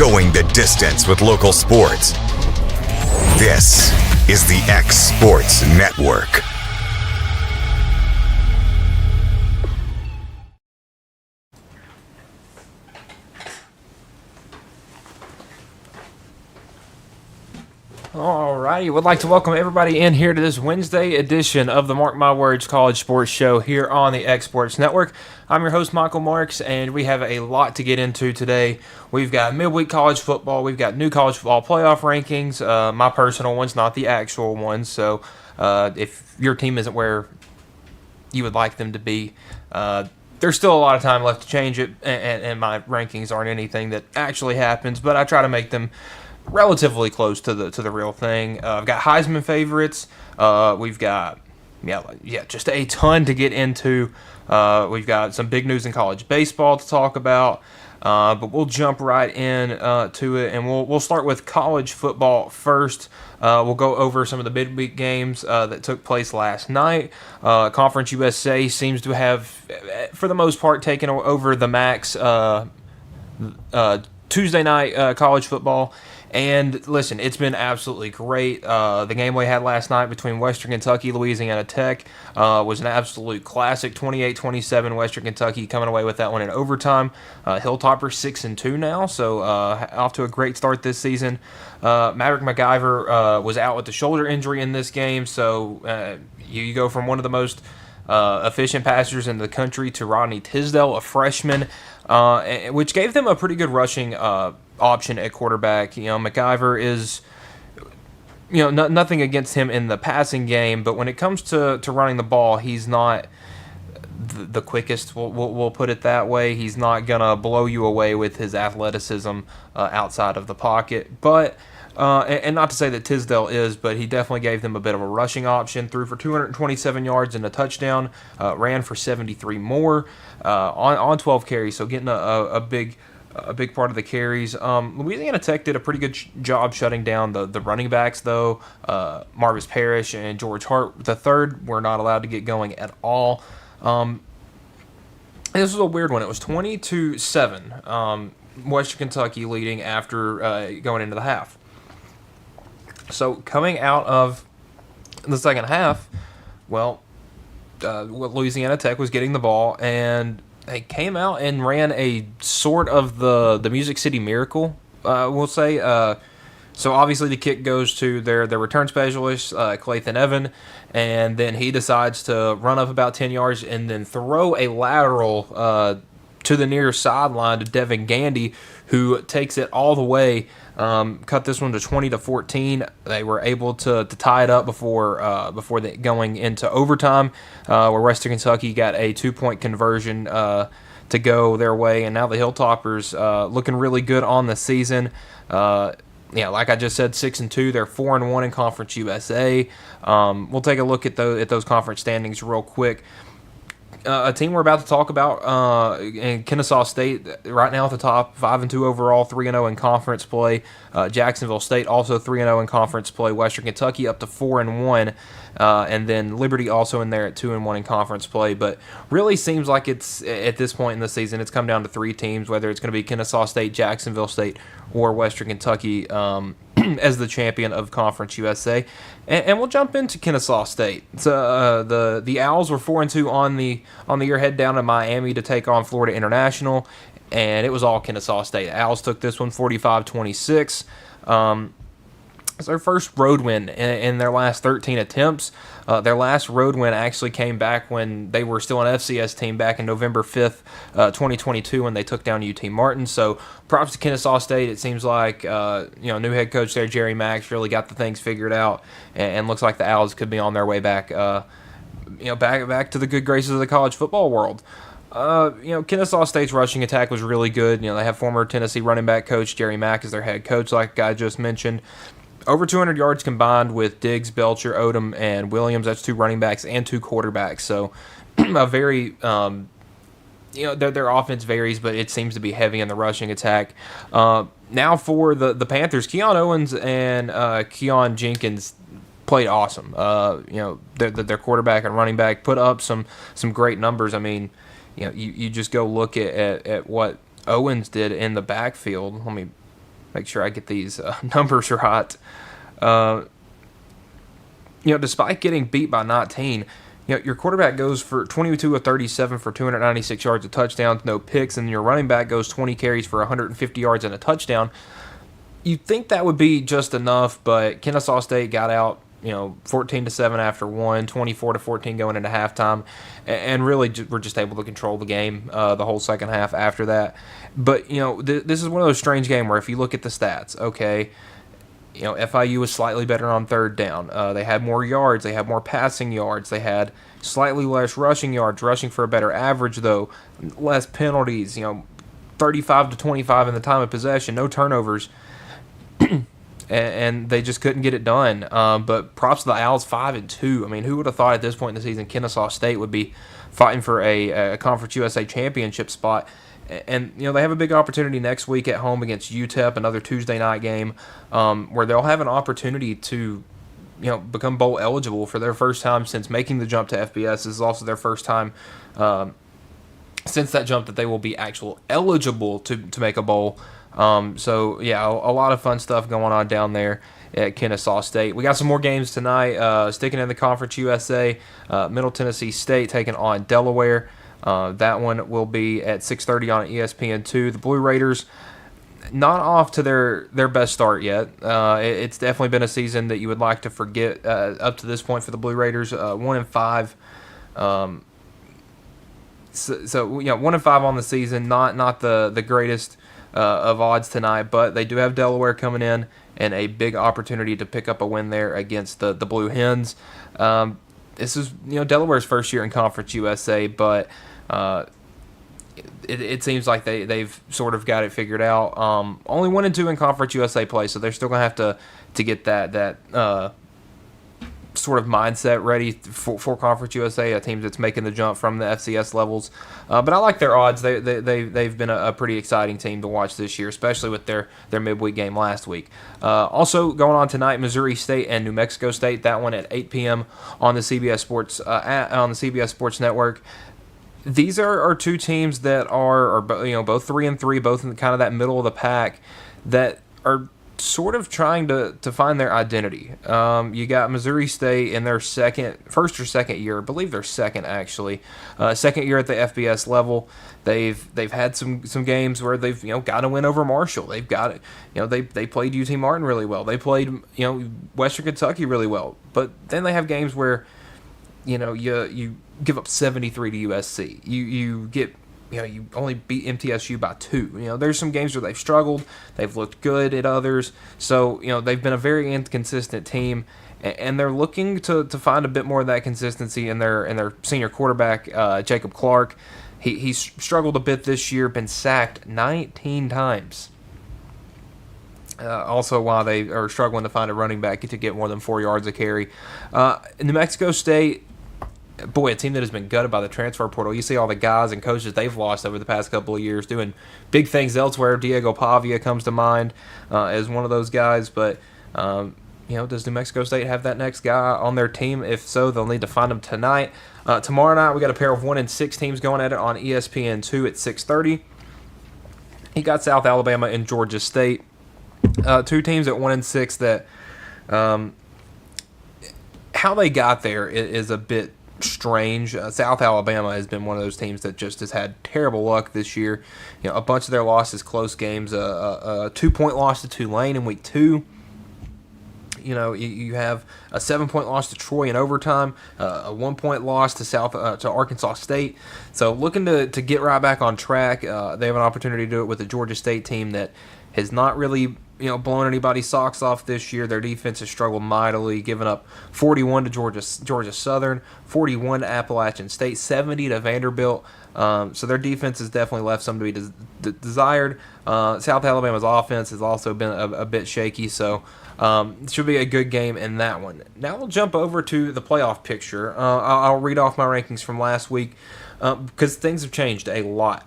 going the distance with local sports. This is the X Sports Network. Alrighty, would like to welcome everybody in here to this Wednesday edition of the Mark My Words College Sports Show here on the X Sports Network. I'm your host, Michael Marks, and we have a lot to get into today. We've got midweek college football, we've got new college football playoff rankings, my personal ones, not the actual ones, so if your team isn't where you would like them to be, there's still a lot of time left to change it, and my rankings aren't anything that actually happens, but I try to make them relatively close to the real thing. I've got Heisman favorites. We've got just a ton to get into. We've got some big news in college baseball to talk about. But we'll jump right in to it, and we'll start with college football first. We'll go over some of the midweek games that took place last night. Conference USA seems to have, for the most part, taken over the MAC's Tuesday night college football. And listen, it's been absolutely great. The game we had last night between Western Kentucky, Louisiana Tech was an absolute classic. 28-27, Western Kentucky coming away with that one in overtime. Hilltoppers 6-2 now, so off to a great start this season. Maverick McIver was out with the shoulder injury in this game, so you go from one of the most efficient passers in the country to Rodney Tisdale, a freshman, which gave them a pretty good rushing option at quarterback. McIver is, nothing against him in the passing game, but when it comes to running the ball, he's not the quickest. We'll put it that way. He's not gonna blow you away with his athleticism outside of the pocket, but. And not to say that Tisdale is, but he definitely gave them a bit of a rushing option. Threw for 227 yards and a touchdown. Ran for 73 more on 12 carries, so getting a big part of the carries. Louisiana Tech did a pretty good job shutting down the running backs, though. Marvis Parrish and George Hart III were not allowed to get going at all. This was a weird one. It was 20-7. Western Kentucky leading after going into the half. So coming out of the second half, Louisiana Tech was getting the ball, and they came out and ran a sort of the Music City Miracle, we'll say. So obviously the kick goes to their return specialist, Clayton Evan, and then he decides to run up about 10 yards and then throw a lateral to the near sideline to Devin Gandy, who takes it all the way. Cut this one to 20-14. They were able to tie it up before going into overtime, where Western Kentucky got a 2-point conversion to go their way, and now the Hilltoppers looking really good on the season. Like I just said, 6-2. They're 4-1 in Conference USA. We'll take a look at those conference standings real quick. A team we're about to talk about in Kennesaw State right now at the top, 5-2 overall, 3-0 in conference play. Jacksonville State also 3-0 in conference play. Western Kentucky up to 4-1, and then Liberty also in there at 2-1 in conference play. But really seems like it's at this point in the season, it's come down to three teams, whether it's going to be Kennesaw State, Jacksonville State, or Western Kentucky as the champion of Conference USA. And we'll jump into Kennesaw State. So, the Owls were 4-2 on the year, head down to Miami to take on Florida International, and it was all Kennesaw State. Owls took this one 45-26. It's their first road win in their last 13 attempts. Their last road win actually came back when they were still an FCS team back in November 5th, 2022, when they took down UT Martin. So props to Kennesaw State. It seems like new head coach there, Jerry Max, really got the things figured out, and looks like the Owls could be on their way back, back to the good graces of the college football world. Kennesaw State's rushing attack was really good. They have former Tennessee running back coach Jerry Mack as their head coach, like I just mentioned. Over 200 yards combined with Diggs, Belcher, Odom, and Williams. That's two running backs and two quarterbacks. So a very, their offense varies, but it seems to be heavy in the rushing attack. Now for the Panthers, Keon Owens and Keon Jenkins played awesome. Their quarterback and running back put up some great numbers. I mean, you just go look at what Owens did in the backfield. Let me make sure I get these numbers right. Despite getting beat by 19, your quarterback goes for 22 of 37 for 296 yards, a touchdown, no picks, and your running back goes 20 carries for 150 yards and a touchdown. You'd think that would be just enough, but Kennesaw State got out, 14-7 after one, 24-14 going into halftime, and really were just able to control the game the whole second half after that. But, this is one of those strange games where if you look at the stats, okay, FIU was slightly better on third down. They had more yards. They had more passing yards. They had slightly less rushing yards, rushing for a better average, though. Less penalties, 35-25 in the time of possession, no turnovers. and they just couldn't get it done. But props to the Owls, 5-2. I mean, who would have thought at this point in the season Kennesaw State would be fighting for a Conference USA championship spot? And, they have a big opportunity next week at home against UTEP, another Tuesday night game, where they'll have an opportunity to, become bowl eligible for their first time since making the jump to FBS. This is also their first time since that jump that they will be actual eligible to make a bowl. So, yeah, a lot of fun stuff going on down there at Kennesaw State. We got some more games tonight. Sticking in the Conference USA, Middle Tennessee State taking on Delaware. That one will be at 6:30 on ESPN2. The Blue Raiders, not off to their best start yet. It's definitely been a season that you would like to forget up to this point for the Blue Raiders. 1-5. So 1-5 on the season. Not the greatest of odds tonight, but they do have Delaware coming in and a big opportunity to pick up a win there against the Blue Hens. This is Delaware's first year in Conference USA, but it seems like they've sort of got it figured out. Only 1-2 in Conference USA play, so they're still gonna have to get that sort of mindset ready for Conference USA, a team that's making the jump from the FCS levels. But I like their odds. They've been a pretty exciting team to watch this year, especially with their midweek game last week. Also going on tonight, Missouri State and New Mexico State. That one at 8 p.m. on the CBS Sports on the CBS Sports Network. These are two teams that are both 3-3, both in kind of that middle of the pack, that are sort of trying to find their identity. You got Missouri State in their first or second year, I believe they're second actually, second year at the FBS level. They've had some games where they've got a win over Marshall. They've got it. They played UT Martin really well. They played Western Kentucky really well. But then they have games where you give up 73 to USC. You get you only beat MTSU by 2. There's some games where they've struggled. They've looked good at others. So, they've been a very inconsistent team, and they're looking to find a bit more of that consistency in their senior quarterback, Jacob Clark. He's struggled a bit this year, been sacked 19 times. Also, while they are struggling to find a running back to get more than 4 yards a carry. New Mexico State, boy, a team that has been gutted by the transfer portal. You see all the guys and coaches they've lost over the past couple of years doing big things elsewhere. Diego Pavia comes to mind as one of those guys. But, does New Mexico State have that next guy on their team? If so, they'll need to find him tonight. Tomorrow night, we got a pair of 1-6 teams going at it on ESPN2 at 6:30. You got South Alabama and Georgia State. Two teams at 1-6 that how they got there is a bit strange. South Alabama has been one of those teams that just has had terrible luck this year. A bunch of their losses, close games. A 2-point loss to Tulane in week 2. You have a 7-point loss to Troy in overtime, a 1-point loss to Arkansas State. So looking to get right back on track. They have an opportunity to do it with the Georgia State team that has not really blown anybody's socks off this year. Their defense has struggled mightily, giving up 41 to Georgia Southern, 41 to Appalachian State, 70 to Vanderbilt. So their defense has definitely left some to be desired. South Alabama's offense has also been a bit shaky, so it should be a good game in that one. Now we'll jump over to the playoff picture. I'll read off my rankings from last week because things have changed a lot.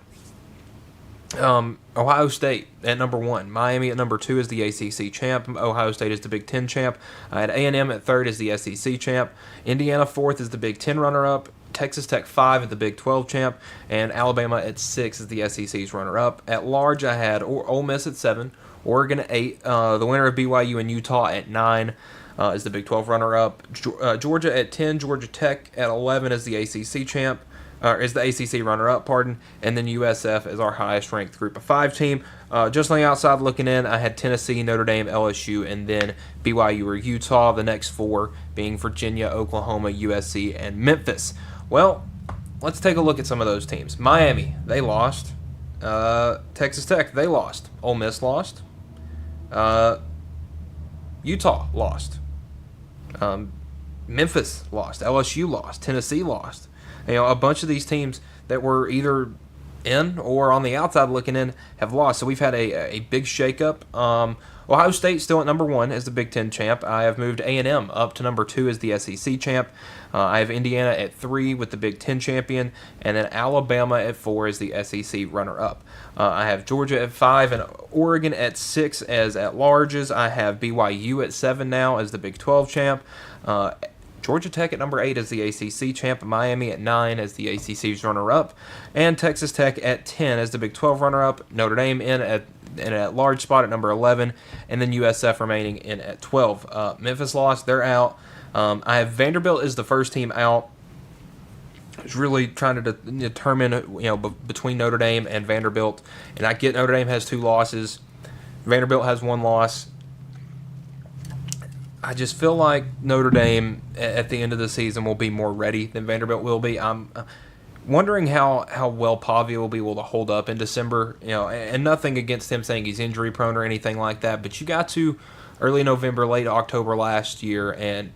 Ohio State at number 1. Miami at number 2 is the ACC champ. Ohio State is the Big Ten champ. I had A&M at 3rd is the SEC champ. Indiana 4th is the Big Ten runner-up. Texas Tech 5 is the Big 12 champ. And Alabama at 6 is the SEC's runner-up. At large, I had Ole Miss at 7, Oregon at 8. The winner of BYU and Utah at 9 is the Big 12 runner-up. Georgia at 10. Georgia Tech at 11 is the ACC champ. Is the ACC runner-up, pardon, and then USF is our highest-ranked Group of 5 team. Just on the outside looking in, I had Tennessee, Notre Dame, LSU, and then BYU or Utah. The next 4 being Virginia, Oklahoma, USC, and Memphis. Well, let's take a look at some of those teams. Miami, they lost. Texas Tech, they lost. Ole Miss lost. Utah lost. Memphis lost. LSU lost. Tennessee lost. A bunch of these teams that were either in or on the outside looking in have lost. So we've had a big shakeup. Ohio State still at number 1 as the Big Ten champ. I have moved A&M up to number 2 as the SEC champ. I have Indiana at 3 with the Big Ten champion, and then Alabama at 4 as the SEC runner-up. I have Georgia at 5 and Oregon at 6 as at-larges. I have BYU at 7 now as the Big 12 champ. Georgia Tech at number 8 as the ACC champ, Miami at 9 as the ACC's runner-up, and Texas Tech at 10 as the Big 12 runner-up, Notre Dame in at large spot at number 11, and then USF remaining in at 12. Memphis lost, they're out. I have Vanderbilt as the first team out. I was really trying to determine, between Notre Dame and Vanderbilt, and I get Notre Dame has 2 losses, Vanderbilt has 1 loss. I just feel like Notre Dame at the end of the season will be more ready than Vanderbilt will be. I'm wondering how well Pavia will be able to hold up in December. And nothing against him saying he's injury prone or anything like that, but you got to early November, late October last year, and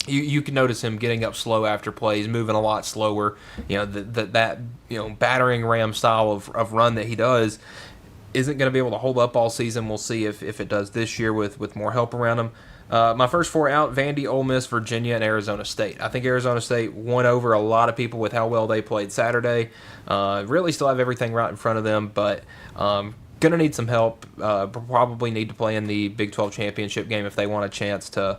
you can notice him getting up slow after plays, moving a lot slower. That battering ram style of run that he does isn't going to be able to hold up all season. We'll see if it does this year with more help around him. My first 4 out, Vandy, Ole Miss, Virginia, and Arizona State. I think Arizona State won over a lot of people with how well they played Saturday. Really still have everything right in front of them, but going to need some help. Probably need to play in the Big 12 championship game if they want a chance to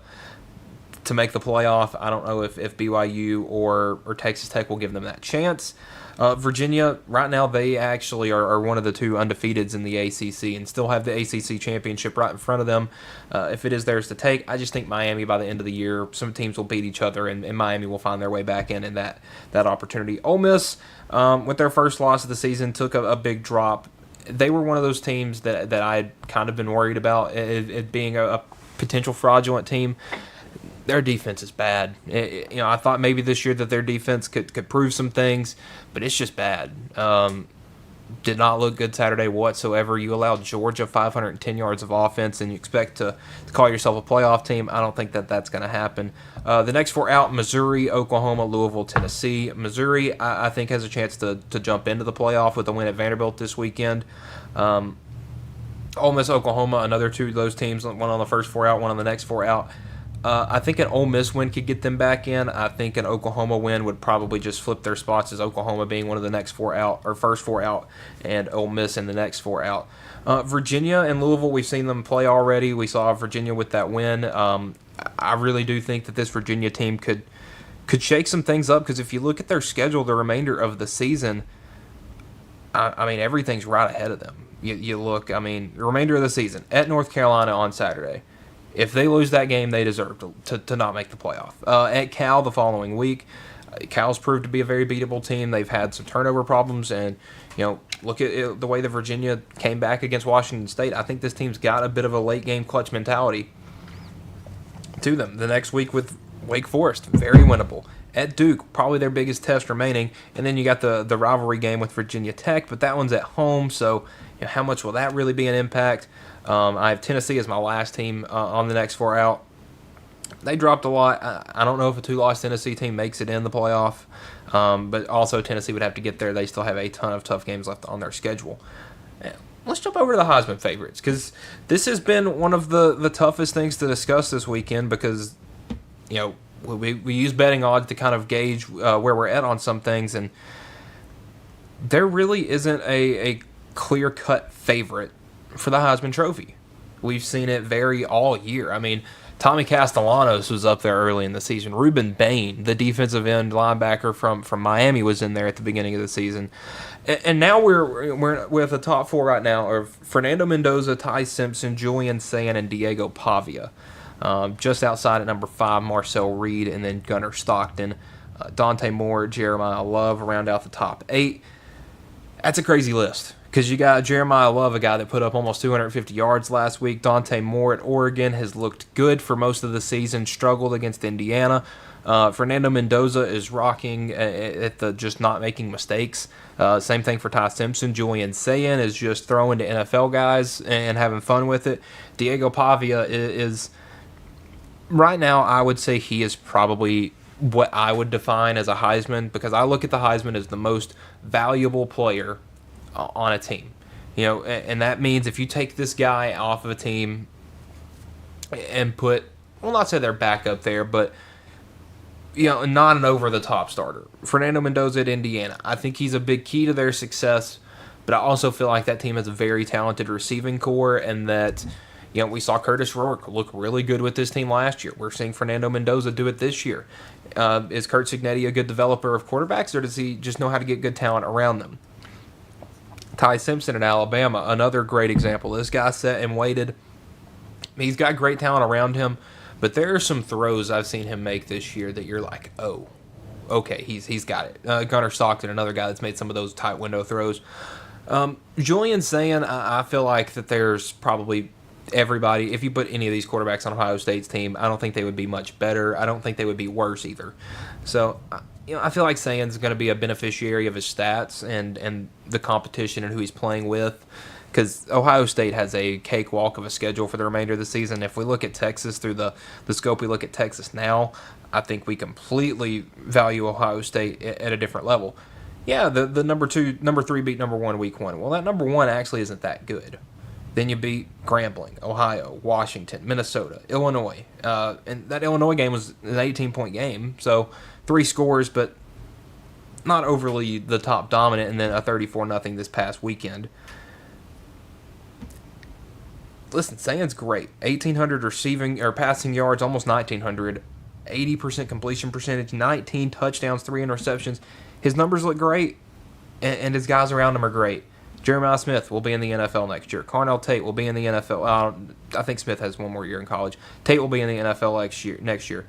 make the playoff. I don't know if BYU or Texas Tech will give them that chance. Virginia, right now, they actually are one of the 2 undefeateds in the ACC and still have the ACC championship right in front of them. If it is theirs to take, I just think Miami by the end of the year, some teams will beat each other, and Miami will find their way back in that opportunity. Ole Miss, with their first loss of the season, took a big drop. They were one of those teams that I had kind of been worried about it being a potential fraudulent team. Their defense is bad. I thought maybe this year that their defense could prove some things, but it's just bad. Did not look good Saturday whatsoever. You allowed Georgia 510 yards of offense, and you expect to call yourself a playoff team. I don't think that's going to happen. The next 4 out, Missouri, Oklahoma, Louisville, Tennessee. Missouri, I think, has a chance to jump into the playoff with a win at Vanderbilt this weekend. Ole Miss, Oklahoma, another 2 of those teams, one on the first 4 out, one on the next 4 out. I think an Ole Miss win could get them back in. I think an Oklahoma win would probably just flip their spots, as Oklahoma being one of the next 4 out, or first 4 out, and Ole Miss in the next 4 out. Virginia and Louisville, we've seen them play already. We saw Virginia with that win. I really do think that this Virginia team could shake some things up, because if you look at their schedule, the remainder of the season, I mean, everything's right ahead of them. You look, the remainder of the season, at North Carolina on Saturday. If they lose that game, they deserve to not make the playoff. At Cal the following week, Cal's proved to be a very beatable team. They've had some turnover problems, and look at the way that Virginia came back against Washington State. I think this team's got a bit of a late game clutch mentality to them. The next week with Wake Forest, very winnable. At Duke, probably their biggest test remaining, and then you got the rivalry game with Virginia Tech, but that one's at home, so how much will that really be an impact? I have Tennessee as my last team on the next 4 out. They dropped a lot. I don't know if a 2-loss Tennessee team makes it in the playoff, but also Tennessee would have to get there. They still have a ton of tough games left on their schedule. Let's jump over to the Heisman favorites, because this has been one of the toughest things to discuss this weekend, because we use betting odds to kind of gauge where we're at on some things, and there really isn't a clear-cut favorite for the Heisman Trophy. We've seen it vary all year. Tommy Castellanos was up there early in the season. Ruben Bain, the defensive end linebacker from Miami, was in there at the beginning of the season. And now we're with the top 4 right now of Fernando Mendoza, Ty Simpson, Julian Sayin, and Diego Pavia. Just outside at number 5, Marcel Reed, and then Gunnar Stockton, Dante Moore, Jeremiah Love round out the top 8. That's a crazy list because you got Jeremiah Love, a guy that put up almost 250 yards last week. Dante Moore at Oregon has looked good for most of the season, struggled against Indiana. Fernando Mendoza is rocking at the just not making mistakes. Same thing for Ty Simpson. Julian Sayin is just throwing to NFL guys and having fun with it. Diego Pavia is right now, I would say he is probably what I would define as a Heisman, because I look at the Heisman as the most valuable player on a team. And that means if you take this guy off of a team and put, well, not say they're back up there, but not an over-the-top starter. Fernando Mendoza at Indiana, I think he's a big key to their success, but I also feel like that team has a very talented receiving core, and that we saw Curtis Rourke look really good with this team last year. We're seeing Fernando Mendoza do it this year. Is Kurt Cignetti a good developer of quarterbacks, or does he just know how to get good talent around them? Ty Simpson at Alabama, another great example. This guy sat and waited. He's got great talent around him, but there are some throws I've seen him make this year that you're like, oh, okay, he's got it. Gunnar Stockton, another guy that's made some of those tight window throws. Julian Sayin, I feel like that there's probably everybody, if you put any of these quarterbacks on Ohio State's team, I don't think they would be much better. I don't think they would be worse either. So, I feel like Sayin's going to be a beneficiary of his stats and the competition and who he's playing with, because Ohio State has a cakewalk of a schedule for the remainder of the season. If we look at Texas through the scope we look at Texas now, I think we completely value Ohio State at a different level. Yeah, the number 3 beat number 1 week 1. Well, that number 1 actually isn't that good. Then you beat Grambling, Ohio, Washington, Minnesota, Illinois. And that Illinois game was an 18-point game. So 3 scores, but not overly the top dominant. And then a 34-0 this past weekend. Listen, Sayin's great. 1,800 receiving or passing yards, almost 1,900. 80% completion percentage, 19 touchdowns, 3 interceptions. His numbers look great, and his guys around him are great. Jeremiah Smith will be in the NFL next year. Carnell Tate will be in the NFL. I think Smith has 1 more year in college. Tate will be in the NFL next year.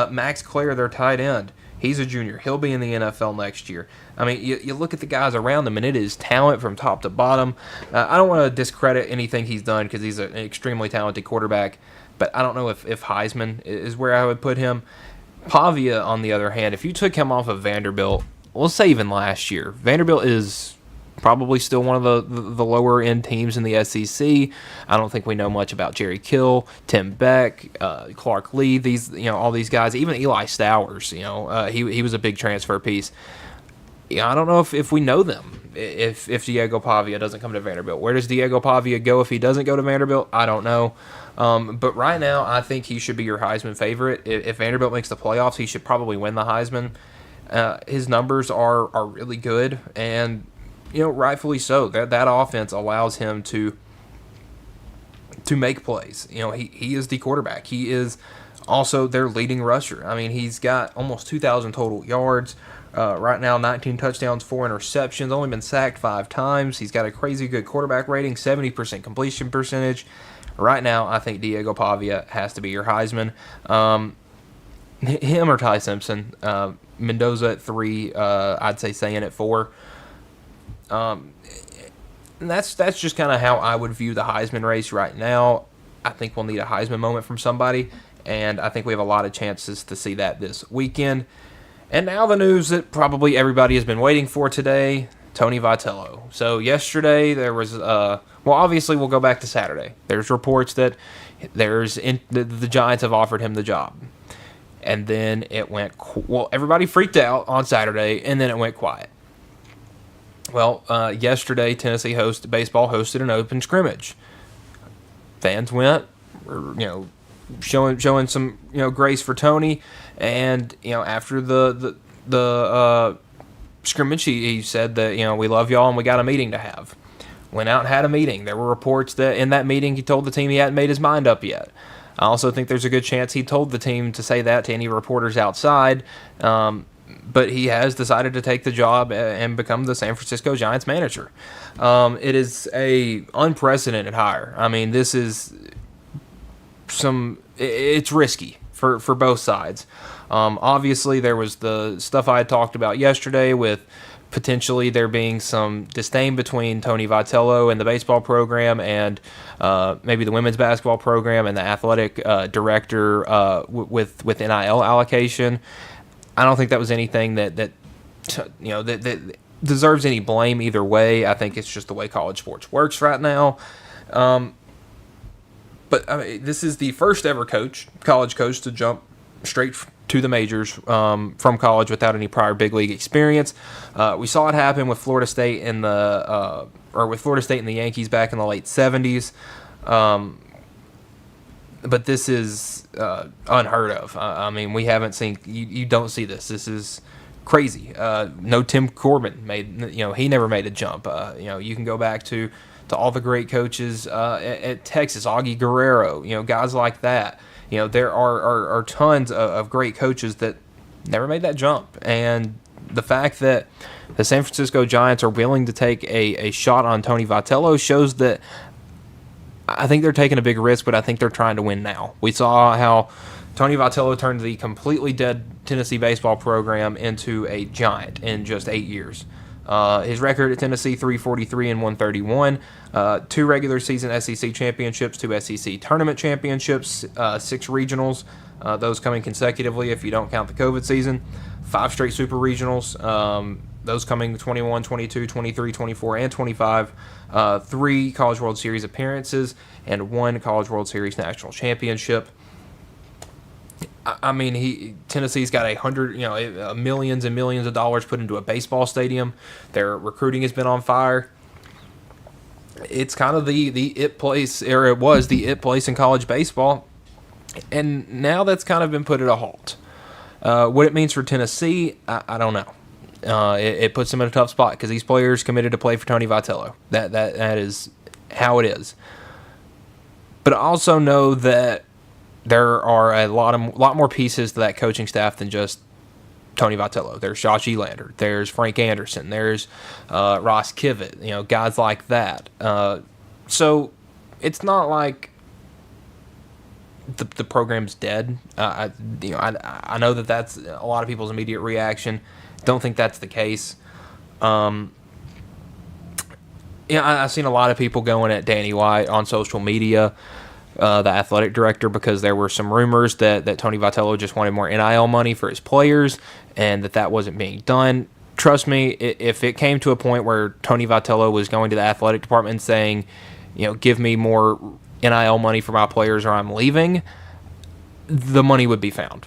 Max Clare, their tight end, he's a junior. He'll be in the NFL next year. I mean, you look at the guys around them, and it is talent from top to bottom. I don't want to discredit anything he's done because he's an extremely talented quarterback, but I don't know if Heisman is where I would put him. Pavia, on the other hand, if you took him off of Vanderbilt, let's say even last year, Vanderbilt is probably still one of the lower end teams in the SEC. I don't think we know much about Jerry Kill, Tim Beck, Clark Lee. All these guys. Even Eli Stowers. He was a big transfer piece. I don't know if we know them. If Diego Pavia doesn't come to Vanderbilt, where does Diego Pavia go if he doesn't go to Vanderbilt? I don't know. But right now, I think he should be your Heisman favorite. If Vanderbilt makes the playoffs, he should probably win the Heisman. His numbers are really good, and rightfully so. That offense allows him to make plays. He is the quarterback. He is also their leading rusher. I mean, he's got almost 2,000 total yards. Right now, 19 touchdowns, 4 interceptions, only been sacked 5 times. He's got a crazy good quarterback rating, 70% completion percentage. Right now, I think Diego Pavia has to be your Heisman. Him or Ty Simpson. Mendoza at 3, I'd say Sayin at 4. And that's just kind of how I would view the Heisman race right now. I think we'll need a Heisman moment from somebody, and I think we have a lot of chances to see that this weekend. And now the news that probably everybody has been waiting for today, Tony Vitello. So yesterday there was, obviously we'll go back to Saturday. There's reports that the Giants have offered him the job. And then it went, everybody freaked out on Saturday, and then it went quiet. Well, yesterday Tennessee baseball hosted an open scrimmage. Fans went, showing some grace for Tony, and after the scrimmage, he said that we love y'all and we got a meeting to have. Went out and had a meeting. There were reports that in that meeting he told the team he hadn't made his mind up yet. I also think there's a good chance he told the team to say that to any reporters outside. But he has decided to take the job and become the San Francisco Giants manager. It is a unprecedented hire. I mean, this is it's risky for both sides. Obviously, there was the stuff I had talked about yesterday with potentially there being some disdain between Tony Vitello and the baseball program and maybe the women's basketball program and the athletic director with NIL allocation. I don't think that was anything that deserves any blame either way. I think it's just the way college sports works right now. But I mean, this is the first ever college coach to jump straight to the majors from college without any prior big league experience. We saw it happen with Florida State and the Yankees back in the late 70s. But this is unheard of. I mean, we haven't seen. You don't see this. This is crazy. No, Tim Corbin he never made a jump. You can go back to all the great coaches at Texas, Augie Guerrero. Guys like that. There are tons of great coaches that never made that jump. And the fact that the San Francisco Giants are willing to take a shot on Tony Vitello shows that I think they're taking a big risk, but I think they're trying to win now. We saw how Tony Vitello turned the completely dead Tennessee baseball program into a giant in just 8 years. His record at Tennessee, 343 and 131, 2 regular season SEC championships, 2 SEC tournament championships, 6 regionals, those coming consecutively if you don't count the COVID season, 5 straight super regionals, those coming 21, 22, 23, 24, and 25, 3 College World Series appearances, and 1 College World Series national championship. I mean, Tennessee's got millions and millions of dollars put into a baseball stadium. Their recruiting has been on fire. It's kind of the it place, or it was the it place in college baseball, and now that's kind of been put at a halt. What it means for Tennessee, I don't know. It puts them in a tough spot because these players committed to play for Tony Vitello. That is how it is. But I also know that there are a lot more pieces to that coaching staff than just Tony Vitello. There's Josh Elander. There's Frank Anderson. There's Ross Kivett. Guys like that. So it's not like the program's dead. I know that's a lot of people's immediate reaction. Don't think that's the case. I've seen a lot of people going at Danny White on social media, the athletic director, because there were some rumors that Tony Vitello just wanted more NIL money for his players and that wasn't being done. Trust me, if it came to a point where Tony Vitello was going to the athletic department and saying, give me more NIL money for my players or I'm leaving, the money would be found.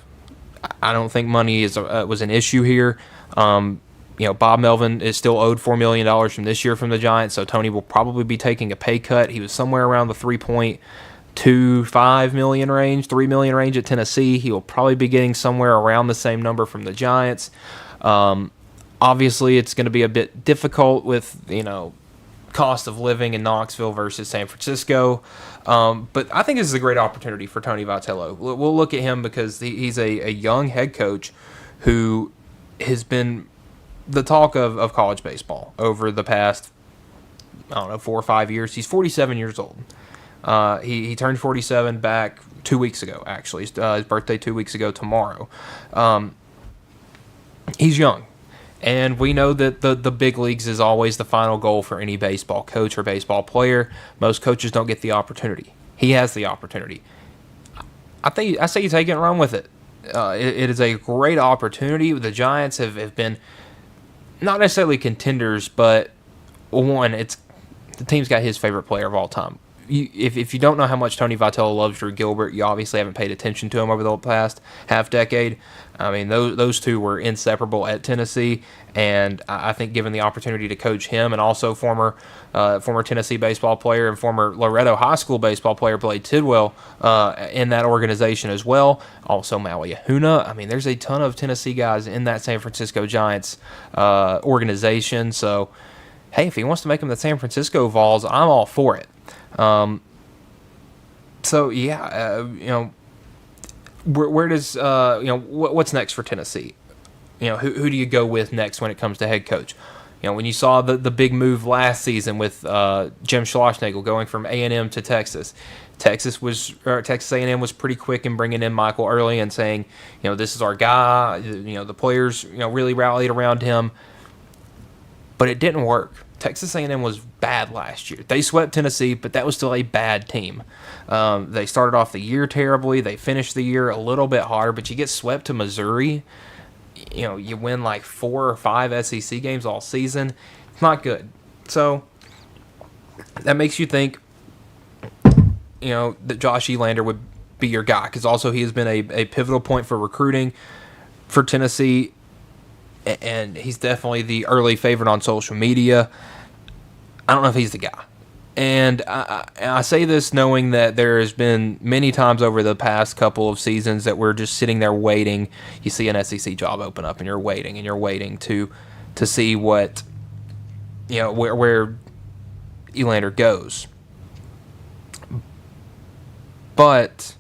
I don't think money was an issue here. Bob Melvin is still owed $4 million from this year from the Giants, so Tony will probably be taking a pay cut. He was somewhere around the $3.25 million range, $3 million range at Tennessee. He will probably be getting somewhere around the same number from the Giants. Obviously, it's going to be a bit difficult with, cost of living in Knoxville versus San Francisco. But I think this is a great opportunity for Tony Vitello. We'll look at him because he's a young head coach who has been the talk of college baseball over the past, 4 or 5 years. He's 47 years old. He turned 47 back 2 weeks ago, actually. His birthday 2 weeks ago tomorrow. He's young. And we know that the big leagues is always the final goal for any baseball coach or baseball player. Most coaches don't get the opportunity. He has the opportunity. I say you take it and run with it. It is a great opportunity. The Giants have been not necessarily contenders, but one, the team's got his favorite player of all time. If you don't know how much Tony Vitello loves Drew Gilbert, you obviously haven't paid attention to him over the past half decade. I mean, those two were inseparable at Tennessee, and I think given the opportunity to coach him and also former Tennessee baseball player and former Loretto High School baseball player Blade Tidwell in that organization as well, also Maui Ahuna. I mean, there's a ton of Tennessee guys in that San Francisco Giants organization. So, hey, if he wants to make them the San Francisco Vols, I'm all for it. So yeah, where does what's next for Tennessee? Who do you go with next when it comes to head coach? When you saw the big move last season with Jim Schlossnagle going from A&M to Texas, Texas A&M was pretty quick in bringing in Michael early and saying, this is our guy. The players really rallied around him, but it didn't work. Texas A&M was bad last year. They swept Tennessee, but that was still a bad team. They started off the year terribly. They finished the year a little bit harder, but you get swept to Missouri. You win like 4 or 5 SEC games all season. It's not good. So that makes you think, that Josh Elander would be your guy, because also he has been a pivotal point for recruiting for Tennessee, and he's definitely the early favorite on social media. I don't know if he's the guy. And I say this knowing that there has been many times over the past couple of seasons that we're just sitting there waiting. You see an SEC job open up, and you're waiting to see what, where Elander goes. But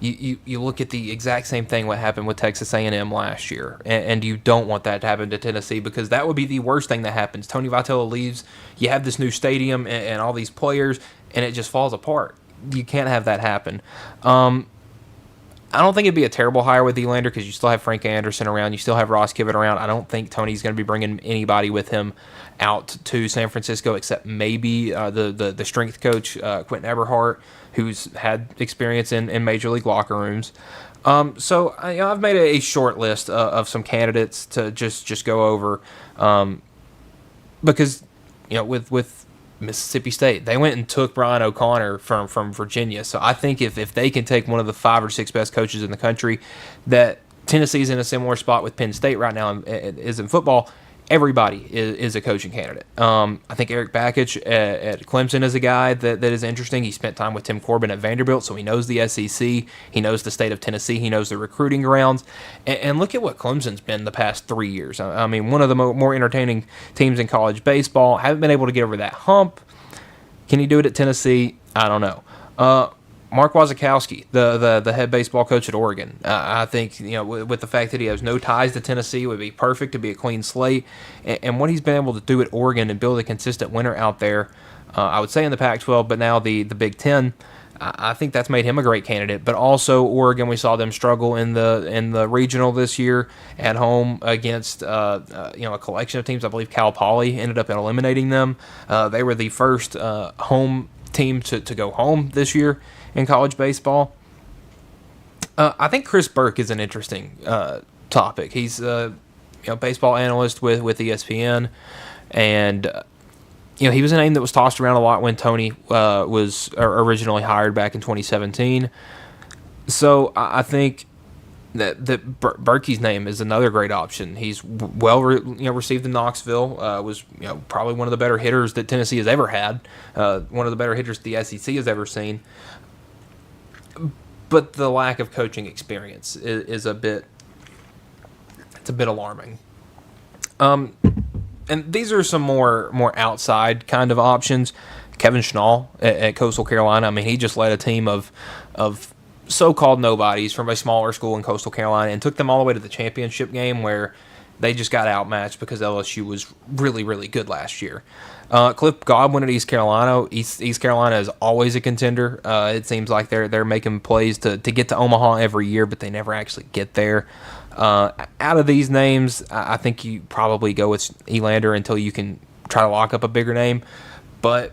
you look at the exact same thing what happened with Texas A&M last year, and you don't want that to happen to Tennessee, because that would be the worst thing that happens. Tony Vitello leaves, you have this new stadium and all these players, and it just falls apart. You can't have that happen. I don't think it'd be a terrible hire with Elander, because you still have Frank Anderson around, you still have Ross Kivett around. I don't think Tony's going to be bringing anybody with him out to San Francisco, except maybe the strength coach, Quentin Eberhardt, who's had experience in major league locker rooms. So I've made a short list of some candidates to just go over, because with Mississippi State, they went and took Brian O'Connor from Virginia. So I think if they can take one of the 5 or 6 best coaches in the country, that Tennessee's in a similar spot with Penn State right now is in football. Everybody is a coaching candidate. I think Eric Bakich at Clemson is a guy that is interesting. He spent time with Tim Corbin at Vanderbilt, so he knows the SEC. He knows the state of Tennessee. He knows the recruiting grounds. And look at what Clemson's been the past 3 years. I mean, one of the more entertaining teams in college baseball. Haven't been able to get over that hump. Can he do it at Tennessee? I don't know. Mark Wasikowski, the head baseball coach at Oregon. I think, with the fact that he has no ties to Tennessee, would be perfect to be a clean slate. And what he's been able to do at Oregon and build a consistent winner out there, I would say in the Pac-12, but now the Big Ten, I think that's made him a great candidate. But also Oregon, we saw them struggle in the regional this year at home against a collection of teams. I believe Cal Poly ended up eliminating them. They were the first home team to go home this year in college baseball. I think Chris Burke is an interesting topic. He's a baseball analyst with ESPN, and he was a name that was tossed around a lot when Tony was originally hired back in 2017. So I think that Berkey's name is another great option. He's received in Knoxville. Was probably one of the better hitters that Tennessee has ever had. One of the better hitters the SEC has ever seen. But the lack of coaching experience is a bit alarming. And these are some more outside kind of options. Kevin Schnall at Coastal Carolina. I mean, he just led a team of so-called nobodies from a smaller school in Coastal Carolina and took them all the way to the championship game, where they just got outmatched because LSU was really, really good last year. Cliff Godwin at East Carolina. East Carolina is always a contender. It seems like they're making plays to get to Omaha every year, but they never actually get there. Out of these names, I think you probably go with Elander until you can try to lock up a bigger name. But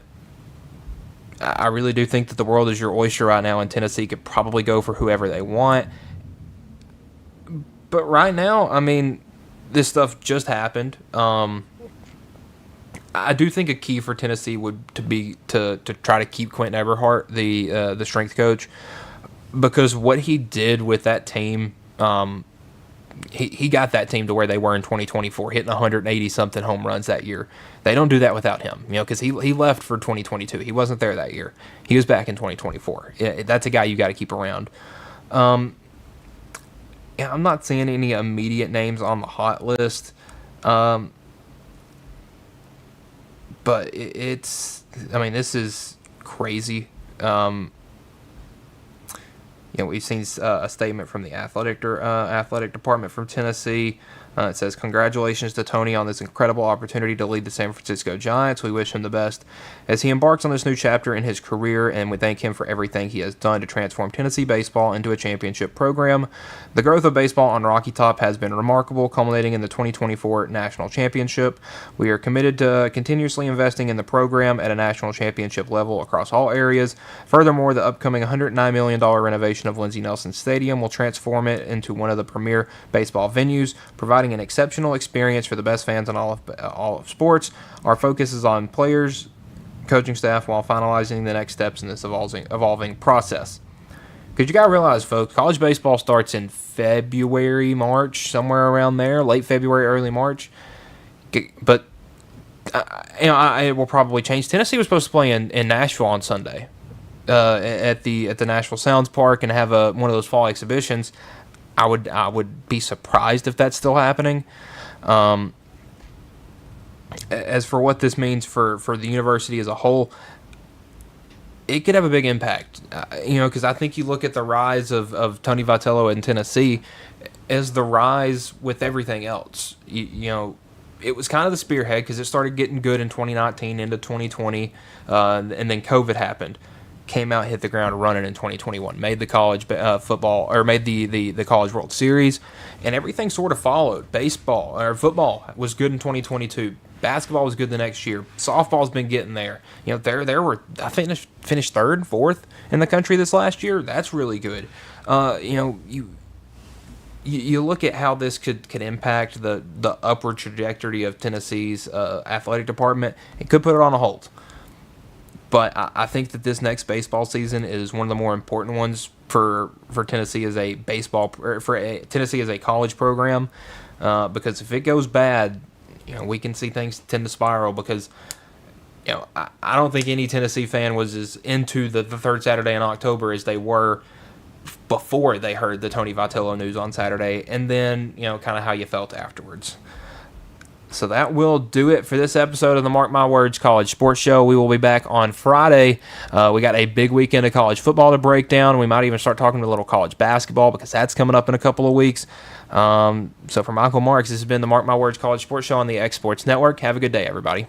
I really do think that the world is your oyster right now, and Tennessee could probably go for whoever they want. But right now, I mean, this stuff just happened. I do think a key for Tennessee would be to try to keep Quentin Eberhardt, the strength coach, because what he did with that team, he got that team to where they were in 2024, hitting 180-something home runs that year. They don't do that without him, because he left for 2022. He wasn't there that year. He was back in 2024. That's a guy you got to keep around. I'm not seeing any immediate names on the hot list. But this is crazy. We've seen a statement from the athletic department from Tennessee. It says, "Congratulations to Tony on this incredible opportunity to lead the San Francisco Giants. We wish him the best as he embarks on this new chapter in his career, and we thank him for everything he has done to transform Tennessee baseball into a championship program. The growth of baseball on Rocky Top has been remarkable, culminating in the 2024 National Championship. We are committed to continuously investing in the program at a national championship level across all areas. Furthermore, the upcoming $109 million renovation of Lindsey Nelson Stadium will transform it into one of the premier baseball venues, providing an exceptional experience for the best fans in all of sports. Our focus is on players, coaching staff, while finalizing the next steps in this evolving process." Because you got to realize, folks, college baseball starts in February, March, somewhere around there, late February, early March. But it will probably change. Tennessee was supposed to play in Nashville on Sunday at the Nashville Sounds Park and have one of those fall exhibitions. I would be surprised if that's still happening. As for what this means for the university as a whole, it could have a big impact. Because I think you look at the rise of Tony Vitello in Tennessee as the rise with everything else. It was kind of the spearhead because it started getting good in 2019 into 2020, and then COVID happened. Came out, hit the ground running in 2021, made the college football, or made the College World Series, and everything sort of followed. Football was good in 2022. Basketball was good the next year. Softball's been getting there. There were, I think, finished third, fourth in the country this last year. That's really good. You look at how this could impact the upward trajectory of Tennessee's athletic department. It could put it on a hold. But I think that this next baseball season is one of the more important ones for Tennessee as a Tennessee as a college program, because if it goes bad, we can see things tend to spiral. Because I don't think any Tennessee fan was as into the third Saturday in October as they were before they heard the Tony Vitello news on Saturday, and then kind of how you felt afterwards. So that will do it for this episode of the Mark My Words College Sports Show. We will be back on Friday. We got a big weekend of college football to break down. We might even start talking a little college basketball because that's coming up in a couple of weeks. So for Michael Marks, this has been the Mark My Words College Sports Show on the X Sports Network. Have a good day, everybody.